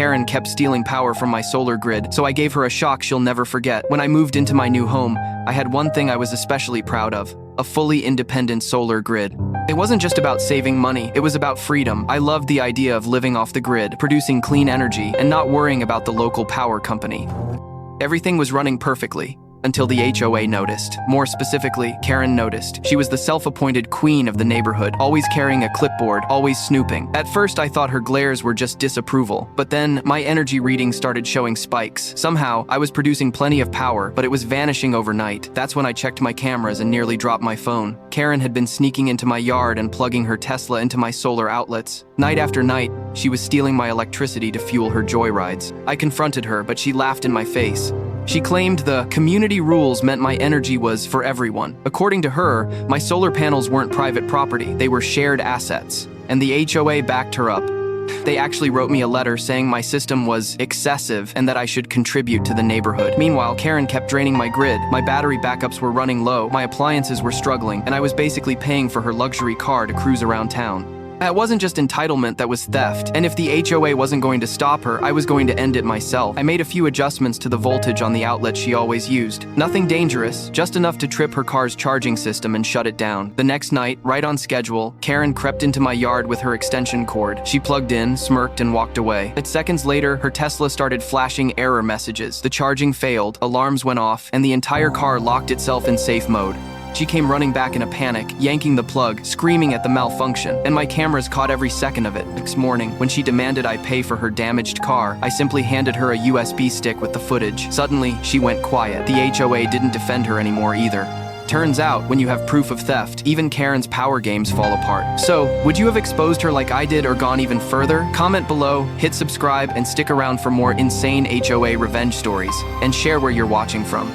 Karen kept stealing power from my solar grid, so I gave her a shock she'll never forget. When I moved into my new home, I had one thing I was especially proud of: a fully independent solar grid. It wasn't just about saving money, it was about freedom. I loved the idea of living off the grid, producing clean energy, and not worrying about the local power company. Everything was running perfectly, until the HOA noticed. More specifically, Karen noticed. She was the self-appointed queen of the neighborhood, always carrying a clipboard, always snooping. At first, I thought her glares were just disapproval, but then my energy readings started showing spikes. Somehow, I was producing plenty of power, but it was vanishing overnight. That's when I checked my cameras and nearly dropped my phone. Karen had been sneaking into my yard and plugging her Tesla into my solar outlets. Night after night, she was stealing my electricity to fuel her joyrides. I confronted her, but she laughed in my face. She claimed the community rules meant my energy was for everyone. According to her, my solar panels weren't private property, they were shared assets. And the HOA backed her up. They actually wrote me a letter saying my system was excessive and that I should contribute to the neighborhood. Meanwhile, Karen kept draining my grid. My battery backups were running low, my appliances were struggling, and I was basically paying for her luxury car to cruise around town. That wasn't just entitlement, that was theft. And if the HOA wasn't going to stop her, I was going to end it myself. I made a few adjustments to the voltage on the outlet she always used. Nothing dangerous, just enough to trip her car's charging system and shut it down. The next night, right on schedule, Karen crept into my yard with her extension cord. She plugged in, smirked, and walked away. But seconds later, her Tesla started flashing error messages. The charging failed, alarms went off, and the entire car locked itself in safe mode. She came running back in a panic, yanking the plug, screaming at the malfunction, and my cameras caught every second of it. Next morning, when she demanded I pay for her damaged car, I simply handed her a USB stick with the footage. Suddenly, she went quiet. The HOA didn't defend her anymore either. Turns out, when you have proof of theft, even Karen's power games fall apart. So, would you have exposed her like I did or gone even further? Comment below, hit subscribe, and stick around for more insane HOA revenge stories, and share where you're watching from.